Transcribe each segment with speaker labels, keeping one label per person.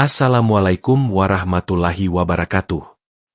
Speaker 1: Assalamualaikum warahmatullahi wabarakatuh.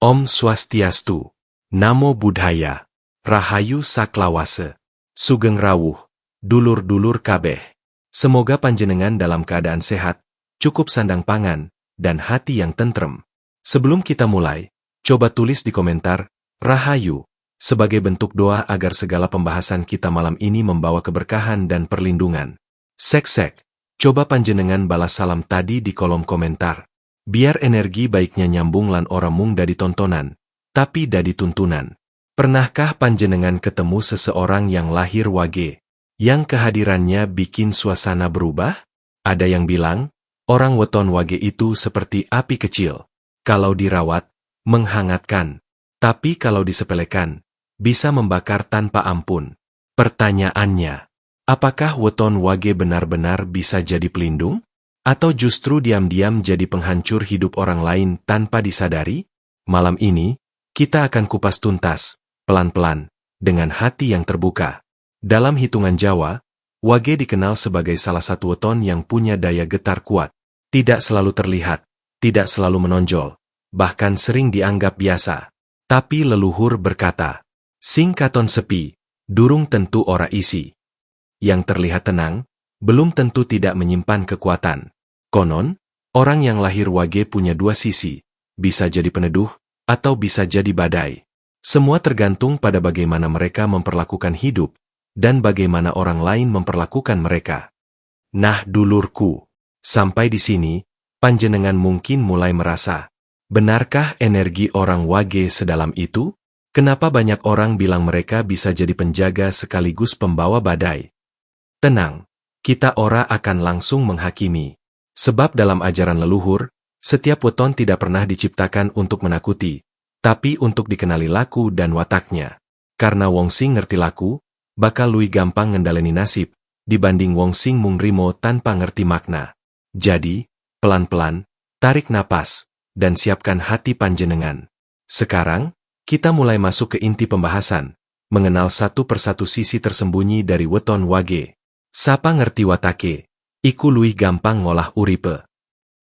Speaker 1: Om Swastiastu. Namo Buddhaya. Rahayu Saklawase. Sugeng rawuh. Dulur-dulur kabeh. Semoga panjenengan dalam keadaan sehat, cukup sandang pangan, dan hati yang tentrem. Sebelum kita mulai, coba tulis di komentar, Rahayu, sebagai bentuk doa agar segala pembahasan kita malam ini membawa keberkahan dan perlindungan. Sek-sek. Coba panjenengan balas salam tadi di kolom komentar. Biar energi baiknya nyambung lan ora mung dadi tontonan, tapi dadi tuntunan. Pernahkah panjenengan ketemu seseorang yang lahir wage, yang kehadirannya bikin suasana berubah? Ada yang bilang, orang weton wage itu seperti api kecil. Kalau dirawat, menghangatkan. Tapi kalau disepelekan, bisa membakar tanpa ampun. Pertanyaannya, apakah weton wage benar-benar bisa jadi pelindung? Atau justru diam-diam jadi penghancur hidup orang lain tanpa disadari? Malam ini, kita akan kupas tuntas, pelan-pelan, dengan hati yang terbuka. Dalam hitungan Jawa, wage dikenal sebagai salah satu weton yang punya daya getar kuat. Tidak selalu terlihat, tidak selalu menonjol, bahkan sering dianggap biasa. Tapi leluhur berkata, sing katon sepi, durung tentu ora isi. Yang terlihat tenang, belum tentu tidak menyimpan kekuatan. Konon, orang yang lahir wage punya dua sisi, bisa jadi peneduh, atau bisa jadi badai. Semua tergantung pada bagaimana mereka memperlakukan hidup, dan bagaimana orang lain memperlakukan mereka. Nah dulurku, sampai di sini, panjenengan mungkin mulai merasa, benarkah energi orang wage sedalam itu? Kenapa banyak orang bilang mereka bisa jadi penjaga sekaligus pembawa badai? Tenang, kita ora akan langsung menghakimi. Sebab dalam ajaran leluhur, setiap weton tidak pernah diciptakan untuk menakuti, tapi untuk dikenali laku dan wataknya. Karena wong sing ngerti laku, bakal luwih gampang ngendaleni nasib, dibanding wong sing mung rimo tanpa ngerti makna. Jadi, pelan-pelan, tarik napas, dan siapkan hati panjenengan. Sekarang, kita mulai masuk ke inti pembahasan, mengenal satu persatu sisi tersembunyi dari weton wage. Sapa ngerti watake, iku luwih gampang ngolah uripe.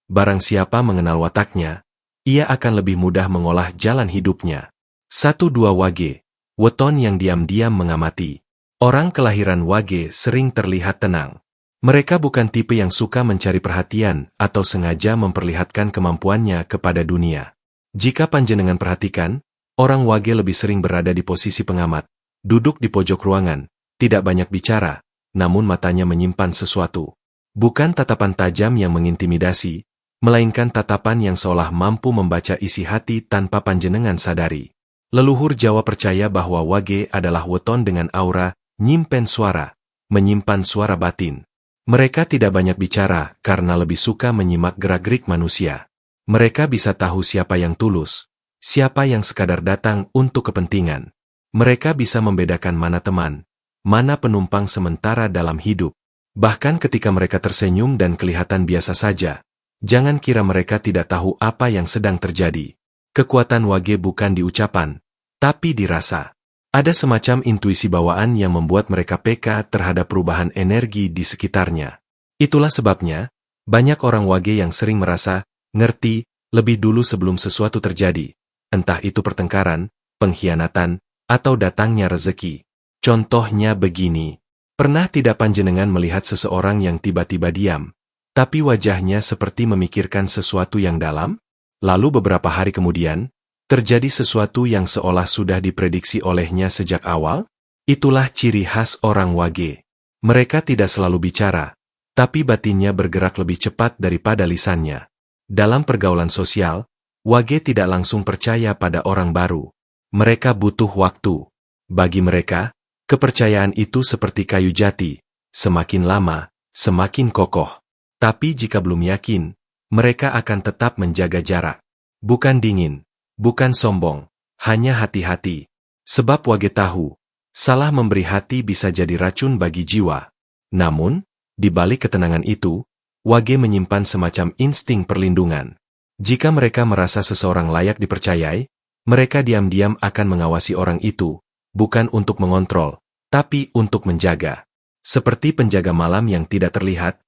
Speaker 1: Barang siapa mengenal wataknya, ia akan lebih mudah mengolah jalan hidupnya. 1-2 wage, weton yang diam-diam mengamati. Orang kelahiran wage sering terlihat tenang. Mereka bukan tipe yang suka mencari perhatian atau sengaja memperlihatkan kemampuannya kepada dunia. Jika panjenengan perhatikan, orang wage lebih sering berada di posisi pengamat, duduk di pojok ruangan, tidak banyak bicara, namun matanya menyimpan sesuatu. Bukan tatapan tajam yang mengintimidasi, melainkan tatapan yang seolah mampu membaca isi hati tanpa panjenengan sadari. Leluhur Jawa percaya bahwa wage adalah weton dengan aura, nyimpen suara, menyimpan suara batin. Mereka tidak banyak bicara karena lebih suka menyimak gerak-gerik manusia. Mereka bisa tahu siapa yang tulus, siapa yang sekadar datang untuk kepentingan. Mereka bisa membedakan mana teman, mana penumpang sementara dalam hidup. Bahkan ketika mereka tersenyum dan kelihatan biasa saja, jangan kira mereka tidak tahu apa yang sedang terjadi. Kekuatan wage bukan di ucapan, tapi dirasa. Ada semacam intuisi bawaan yang membuat mereka peka terhadap perubahan energi di sekitarnya. Itulah sebabnya, banyak orang wage yang sering merasa ngerti lebih dulu sebelum sesuatu terjadi, entah itu pertengkaran, pengkhianatan, atau datangnya rezeki. Contohnya begini, pernah tidak panjenengan melihat seseorang yang tiba-tiba diam, tapi wajahnya seperti memikirkan sesuatu yang dalam? Lalu beberapa hari kemudian, terjadi sesuatu yang seolah sudah diprediksi olehnya sejak awal? Itulah ciri khas orang wage. Mereka tidak selalu bicara, tapi batinnya bergerak lebih cepat daripada lisannya. Dalam pergaulan sosial, wage tidak langsung percaya pada orang baru. Mereka butuh waktu. Bagi mereka, kepercayaan itu seperti kayu jati, semakin lama, semakin kokoh. Tapi jika belum yakin, mereka akan tetap menjaga jarak. Bukan dingin, bukan sombong, hanya hati-hati. Sebab wage tahu, salah memberi hati bisa jadi racun bagi jiwa. Namun, di balik ketenangan itu, wage menyimpan semacam insting perlindungan. Jika mereka merasa seseorang layak dipercayai, mereka diam-diam akan mengawasi orang itu, bukan untuk mengontrol, tapi untuk menjaga. Seperti penjaga malam yang tidak terlihat,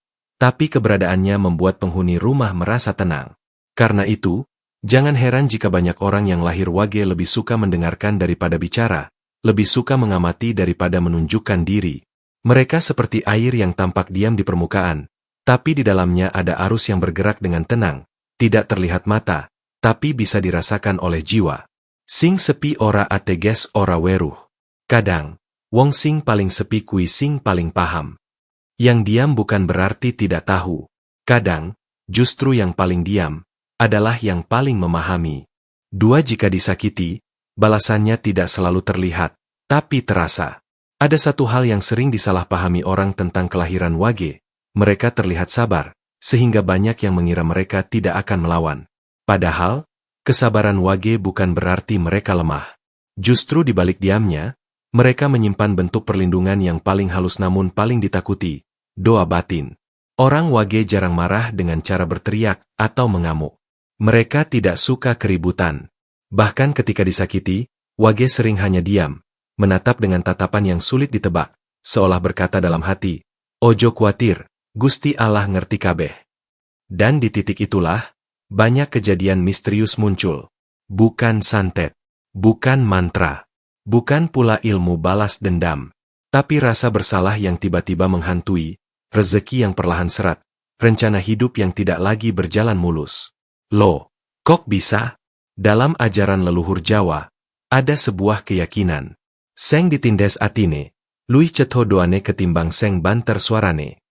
Speaker 1: tapi keberadaannya membuat penghuni rumah merasa tenang. Karena itu, jangan heran jika banyak orang yang lahir wage lebih suka mendengarkan daripada bicara, lebih suka mengamati daripada menunjukkan diri. Mereka seperti air yang tampak diam di permukaan, tapi di dalamnya ada arus yang bergerak dengan tenang, tidak terlihat mata, tapi bisa dirasakan oleh jiwa. Sing sepi ora ateges ora weruh. Kadang, wong sing paling sepi kui sing paling paham. Yang diam bukan berarti tidak tahu. Kadang, justru yang paling diam adalah yang paling memahami. Dua, jika disakiti, balasannya tidak selalu terlihat, tapi terasa. Ada satu hal yang sering disalahpahami orang tentang kelahiran wage. Mereka terlihat sabar, sehingga banyak yang mengira mereka tidak akan melawan. Padahal, kesabaran wage bukan berarti mereka lemah. Justru di balik diamnya, mereka menyimpan bentuk perlindungan yang paling halus namun paling ditakuti, doa batin. Orang wage jarang marah dengan cara berteriak atau mengamuk. Mereka tidak suka keributan. Bahkan ketika disakiti, wage sering hanya diam, menatap dengan tatapan yang sulit ditebak, seolah berkata dalam hati, "Ojo kuatir, Gusti Allah ngerti kabeh." Dan di titik itulah, banyak kejadian misterius muncul. Bukan santet, bukan mantra, bukan pula ilmu balas dendam, tapi rasa bersalah yang tiba-tiba menghantui, rezeki yang perlahan seret, rencana hidup yang tidak lagi berjalan mulus. Loh, kok bisa? Dalam ajaran leluhur Jawa, ada sebuah keyakinan. Seng ditindes atine, luih cetho doane ketimbang seng banter suarane.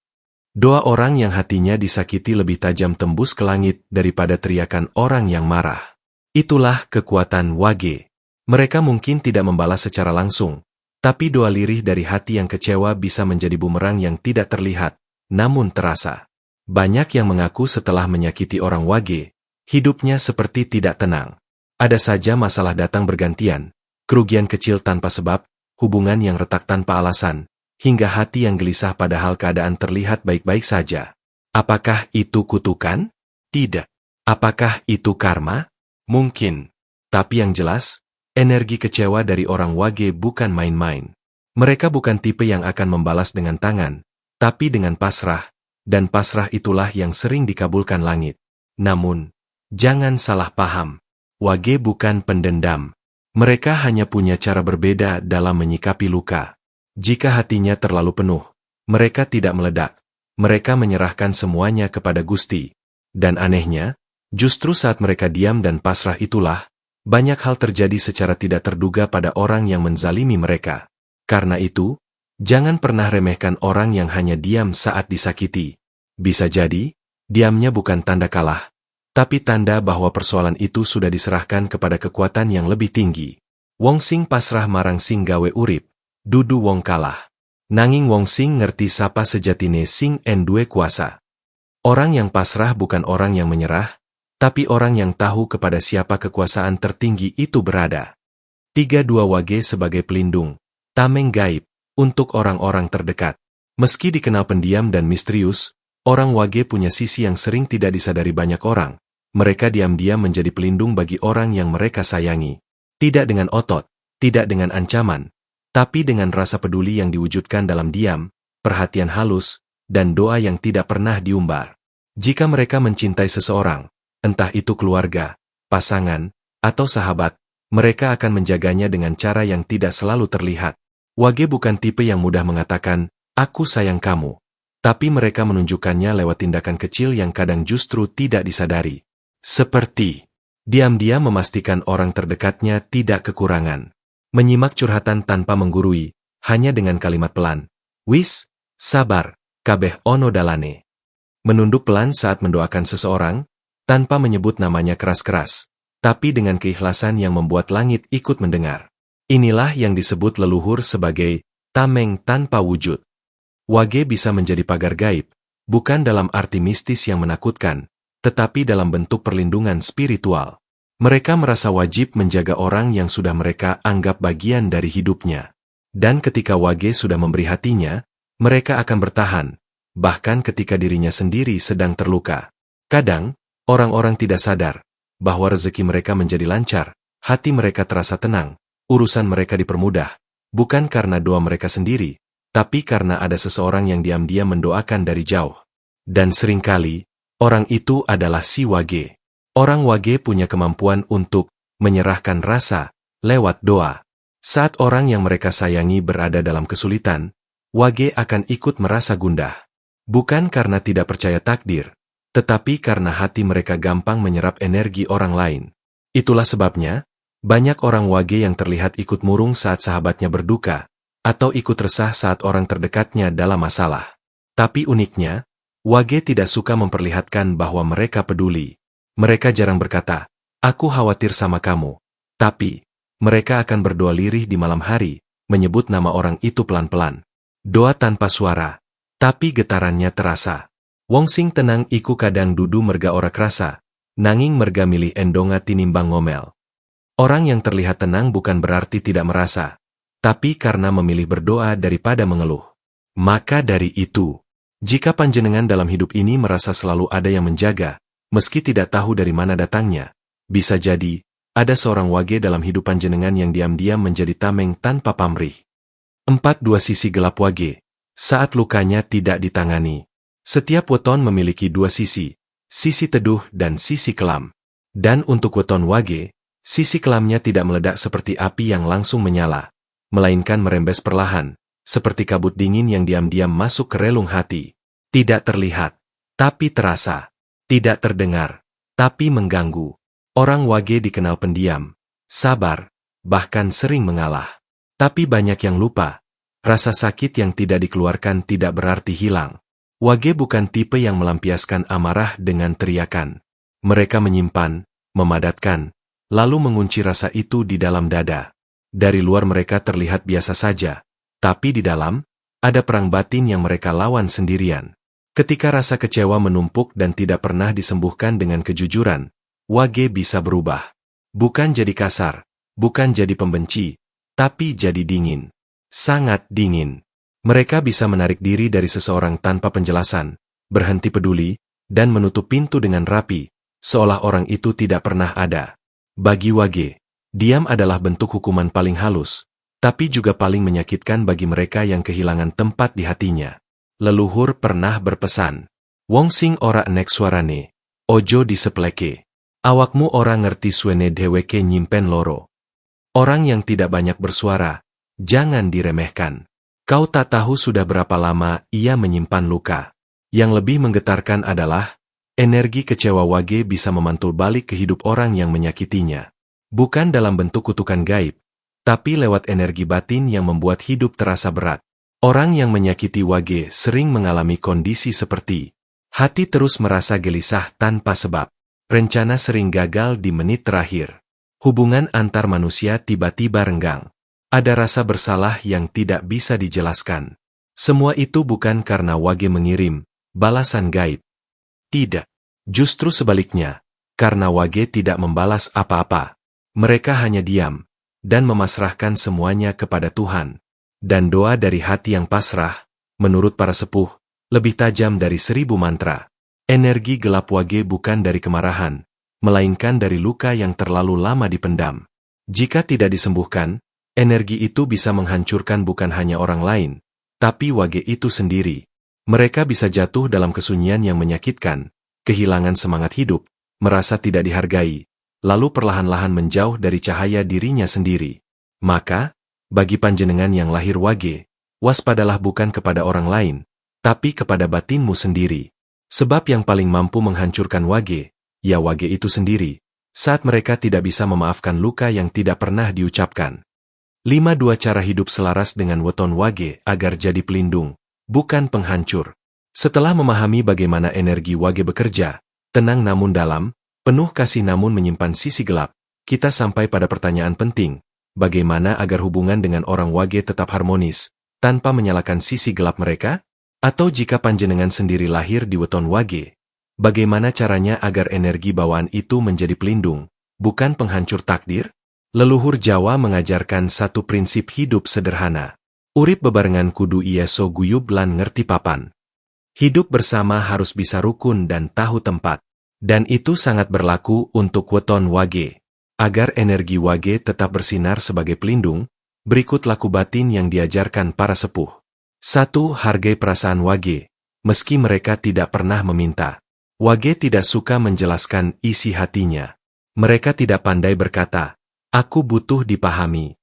Speaker 1: Doa orang yang hatinya disakiti lebih tajam tembus ke langit daripada teriakan orang yang marah. Itulah kekuatan wage. Mereka mungkin tidak membalas secara langsung, tapi doa lirih dari hati yang kecewa bisa menjadi bumerang yang tidak terlihat, namun terasa. Banyak yang mengaku setelah menyakiti orang wage, hidupnya seperti tidak tenang. Ada saja masalah datang bergantian, kerugian kecil tanpa sebab, hubungan yang retak tanpa alasan, hingga hati yang gelisah padahal keadaan terlihat baik-baik saja. Apakah itu kutukan? Tidak. Apakah itu karma? Mungkin. Tapi yang jelas, energi kecewa dari orang wage bukan main-main. Mereka bukan tipe yang akan membalas dengan tangan, tapi dengan pasrah, dan pasrah itulah yang sering dikabulkan langit. Namun, jangan salah paham. Wage bukan pendendam. Mereka hanya punya cara berbeda dalam menyikapi luka. Jika hatinya terlalu penuh, mereka tidak meledak. Mereka menyerahkan semuanya kepada Gusti. Dan anehnya, justru saat mereka diam dan pasrah itulah, banyak hal terjadi secara tidak terduga pada orang yang menzalimi mereka. Karena itu, jangan pernah remehkan orang yang hanya diam saat disakiti. Bisa jadi, diamnya bukan tanda kalah, tapi tanda bahwa persoalan itu sudah diserahkan kepada kekuatan yang lebih tinggi. Wong sing pasrah marang sing gawe urip, dudu wong kalah. Nanging wong sing ngerti sapa sejatine sing duwe kuasa. Orang yang pasrah bukan orang yang menyerah, tapi orang yang tahu kepada siapa kekuasaan tertinggi itu berada. 3. Wage sebagai pelindung, tameng gaib, untuk orang-orang terdekat. Meski dikenal pendiam dan misterius, orang wage punya sisi yang sering tidak disadari banyak orang. Mereka diam-diam menjadi pelindung bagi orang yang mereka sayangi. Tidak dengan otot, tidak dengan ancaman, tapi dengan rasa peduli yang diwujudkan dalam diam, perhatian halus, dan doa yang tidak pernah diumbar. Jika mereka mencintai seseorang, entah itu keluarga, pasangan, atau sahabat, mereka akan menjaganya dengan cara yang tidak selalu terlihat. Wage bukan tipe yang mudah mengatakan, "Aku sayang kamu." Tapi mereka menunjukkannya lewat tindakan kecil yang kadang justru tidak disadari. Seperti diam-diam memastikan orang terdekatnya tidak kekurangan. Menyimak curhatan tanpa menggurui, hanya dengan kalimat pelan. "Wis, sabar, kabeh ono dalane." Menunduk pelan saat mendoakan seseorang, tanpa menyebut namanya keras-keras, tapi dengan keikhlasan yang membuat langit ikut mendengar. Inilah yang disebut leluhur sebagai tameng tanpa wujud. Wage bisa menjadi pagar gaib, bukan dalam arti mistis yang menakutkan, tetapi dalam bentuk perlindungan spiritual. Mereka merasa wajib menjaga orang yang sudah mereka anggap bagian dari hidupnya. Dan ketika wage sudah memberi hatinya, mereka akan bertahan, bahkan ketika dirinya sendiri sedang terluka. Kadang, orang-orang tidak sadar bahwa rezeki mereka menjadi lancar, hati mereka terasa tenang, urusan mereka dipermudah, bukan karena doa mereka sendiri, tapi karena ada seseorang yang diam-diam mendoakan dari jauh. Dan seringkali, orang itu adalah si wage. Orang wage punya kemampuan untuk menyerahkan rasa lewat doa. Saat orang yang mereka sayangi berada dalam kesulitan, wage akan ikut merasa gundah. Bukan karena tidak percaya takdir, tetapi karena hati mereka gampang menyerap energi orang lain. Itulah sebabnya, banyak orang wage yang terlihat ikut murung saat sahabatnya berduka, atau ikut resah saat orang terdekatnya dalam masalah. Tapi uniknya, wage tidak suka memperlihatkan bahwa mereka peduli. Mereka jarang berkata, "Aku khawatir sama kamu." Tapi, mereka akan berdoa lirih di malam hari, menyebut nama orang itu pelan-pelan. Doa tanpa suara, tapi getarannya terasa. Wong sing tenang iku kadang dudu merga ora krasa, nanging merga milih endonga tinimbang ngomel. Orang yang terlihat tenang bukan berarti tidak merasa, tapi karena memilih berdoa daripada mengeluh. Maka dari itu, jika panjenengan dalam hidup ini merasa selalu ada yang menjaga, meski tidak tahu dari mana datangnya, bisa jadi, ada seorang wage dalam hidup panjenengan yang diam-diam menjadi tameng tanpa pamrih. 4. Sisi gelap wage. Saat lukanya tidak ditangani. Setiap weton memiliki dua sisi teduh dan sisi kelam. Dan untuk weton wage, sisi kelamnya tidak meledak seperti api yang langsung menyala, melainkan merembes perlahan, seperti kabut dingin yang diam-diam masuk ke relung hati. Tidak terlihat, tapi terasa. Tidak terdengar, tapi mengganggu. Orang wage dikenal pendiam, sabar, bahkan sering mengalah. Tapi banyak yang lupa, rasa sakit yang tidak dikeluarkan tidak berarti hilang. Wage bukan tipe yang melampiaskan amarah dengan teriakan. Mereka menyimpan, memadatkan, lalu mengunci rasa itu di dalam dada. Dari luar mereka terlihat biasa saja, tapi di dalam, ada perang batin yang mereka lawan sendirian. Ketika rasa kecewa menumpuk dan tidak pernah disembuhkan dengan kejujuran, wage bisa berubah. Bukan jadi kasar, bukan jadi pembenci, tapi jadi dingin. Sangat dingin. Mereka bisa menarik diri dari seseorang tanpa penjelasan, berhenti peduli, dan menutup pintu dengan rapi, seolah orang itu tidak pernah ada. Bagi wage, diam adalah bentuk hukuman paling halus, tapi juga paling menyakitkan bagi mereka yang kehilangan tempat di hatinya. Leluhur pernah berpesan, "Wong sing ora enek suarane, ojo disepleke. Awakmu ora ngerti suene dheweke nyimpen loro." Orang yang tidak banyak bersuara, jangan diremehkan. Kau tak tahu sudah berapa lama ia menyimpan luka. Yang lebih menggetarkan adalah, energi kecewa wage bisa memantul balik ke hidup orang yang menyakitinya. Bukan dalam bentuk kutukan gaib, tapi lewat energi batin yang membuat hidup terasa berat. Orang yang menyakiti wage sering mengalami kondisi seperti hati terus merasa gelisah tanpa sebab, rencana sering gagal di menit terakhir, hubungan antar manusia tiba-tiba renggang, ada rasa bersalah yang tidak bisa dijelaskan. Semua itu bukan karena wage mengirim balasan gaib. Tidak. Justru sebaliknya, karena wage tidak membalas apa-apa. Mereka hanya diam, dan memasrahkan semuanya kepada Tuhan. Dan doa dari hati yang pasrah, menurut para sepuh, lebih tajam dari 1000 mantra. Energi gelap wage bukan dari kemarahan, melainkan dari luka yang terlalu lama dipendam. Jika tidak disembuhkan, energi itu bisa menghancurkan bukan hanya orang lain, tapi wage itu sendiri. Mereka bisa jatuh dalam kesunyian yang menyakitkan, kehilangan semangat hidup, merasa tidak dihargai, lalu perlahan-lahan menjauh dari cahaya dirinya sendiri. Maka, bagi panjenengan yang lahir wage, waspadalah bukan kepada orang lain, tapi kepada batinmu sendiri. Sebab yang paling mampu menghancurkan wage, ya wage itu sendiri, saat mereka tidak bisa memaafkan luka yang tidak pernah diucapkan. 5. Cara hidup selaras dengan weton wage agar jadi pelindung, bukan penghancur. Setelah memahami bagaimana energi wage bekerja, tenang namun dalam, penuh kasih namun menyimpan sisi gelap, kita sampai pada pertanyaan penting. Bagaimana agar hubungan dengan orang wage tetap harmonis, tanpa menyalakan sisi gelap mereka? Atau jika panjenengan sendiri lahir di weton wage, bagaimana caranya agar energi bawaan itu menjadi pelindung, bukan penghancur takdir? Leluhur Jawa mengajarkan satu prinsip hidup sederhana. Urip bebarengan kudu ieso guyub lan ngerti papan. Hidup bersama harus bisa rukun dan tahu tempat. Dan itu sangat berlaku untuk weton wage. Agar energi wage tetap bersinar sebagai pelindung, berikut laku batin yang diajarkan para sepuh. 1. Hargai perasaan wage. meski mereka tidak pernah meminta. Wage tidak suka menjelaskan isi hatinya. Mereka tidak pandai berkata, "Aku butuh dipahami."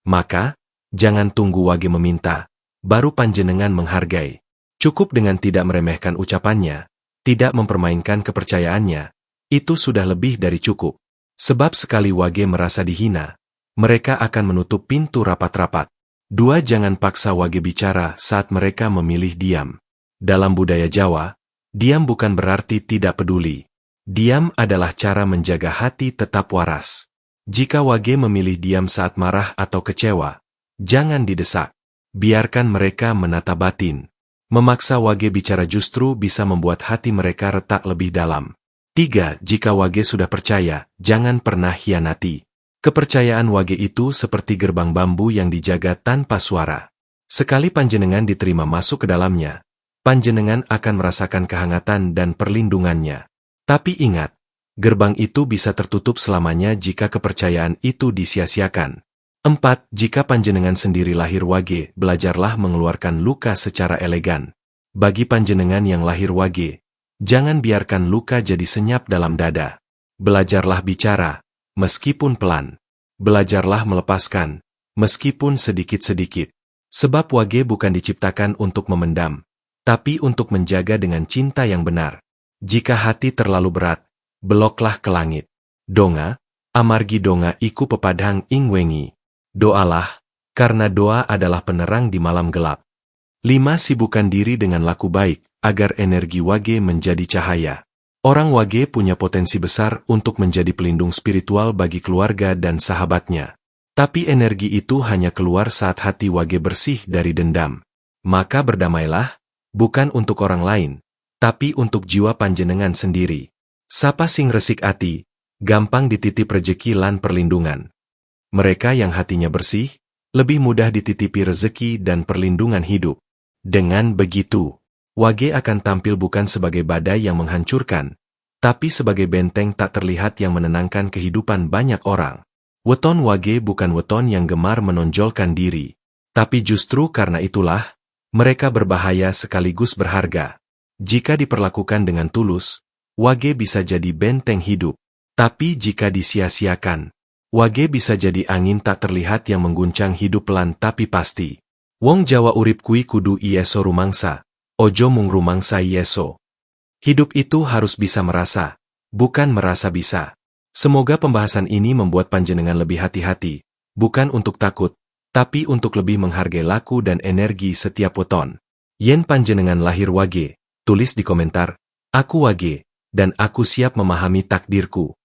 Speaker 1: Maka, jangan tunggu Wage meminta, baru panjenengan menghargai. Cukup dengan tidak meremehkan ucapannya, tidak mempermainkan kepercayaannya, itu sudah lebih dari cukup. Sebab sekali Wage merasa dihina, mereka akan menutup pintu rapat-rapat. 2. Jangan paksa Wage bicara saat mereka memilih diam. Dalam budaya Jawa, diam bukan berarti tidak peduli. Diam adalah cara menjaga hati tetap waras. Jika Wage memilih diam saat marah atau kecewa, jangan didesak. Biarkan mereka menata batin. Memaksa Wage bicara justru bisa membuat hati mereka retak lebih dalam. 3. Jika Wage sudah percaya, jangan pernah hianati. Kepercayaan Wage itu seperti gerbang bambu yang dijaga tanpa suara. Sekali panjenengan diterima masuk ke dalamnya, panjenengan akan merasakan kehangatan dan perlindungannya. Tapi ingat, gerbang itu bisa tertutup selamanya jika kepercayaan itu disia-siakan. 4. Jika panjenengan sendiri lahir Wage, belajarlah mengeluarkan luka secara elegan. Bagi panjenengan yang lahir Wage, jangan biarkan luka jadi senyap dalam dada. Belajarlah bicara, meskipun pelan. Belajarlah melepaskan, meskipun sedikit-sedikit. Sebab Wage bukan diciptakan untuk memendam, tapi untuk menjaga dengan cinta yang benar. Jika hati terlalu berat, beloklah ke langit. Donga, amargi donga iku pepadhang ing wengi. Doalah, karena doa adalah penerang di malam gelap. 5. Sibukkan diri dengan laku baik, agar energi Wage menjadi cahaya. Orang Wage punya potensi besar untuk menjadi pelindung spiritual bagi keluarga dan sahabatnya. Tapi energi itu hanya keluar saat hati Wage bersih dari dendam. Maka berdamailah, bukan untuk orang lain, tapi untuk jiwa panjenengan sendiri. Sapa sing resik ati, gampang dititip rejeki lan perlindungan. Mereka yang hatinya bersih, lebih mudah dititipi rezeki dan perlindungan hidup. Dengan begitu, Wage akan tampil bukan sebagai badai yang menghancurkan, tapi sebagai benteng tak terlihat yang menenangkan kehidupan banyak orang. Weton Wage bukan weton yang gemar menonjolkan diri, tapi justru karena itulah, mereka berbahaya sekaligus berharga. Jika diperlakukan dengan tulus, Wage bisa jadi benteng hidup. Tapi jika disia-siakan, Wage bisa jadi angin tak terlihat yang mengguncang hidup pelan tapi pasti. Wong Jawa urip kui kudu ieso rumangsa, ojo mung rumangsa ieso. Hidup itu harus bisa merasa, bukan merasa bisa. Semoga pembahasan ini membuat panjenengan lebih hati-hati, bukan untuk takut, tapi untuk lebih menghargai laku dan energi setiap weton. Yen panjenengan lahir Wage, tulis di komentar, "Aku Wage, dan aku siap memahami takdirku."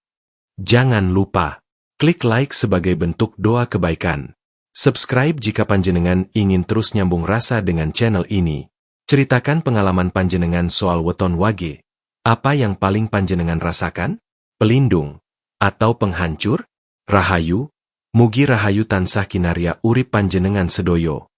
Speaker 1: Jangan lupa klik like sebagai bentuk doa kebaikan. Subscribe jika panjenengan ingin terus nyambung rasa dengan channel ini. Ceritakan pengalaman panjenengan soal weton Wage. Apa yang paling panjenengan rasakan? Pelindung? Atau penghancur? Rahayu? Mugi rahayu tansah kinarya urip panjenengan sedoyo.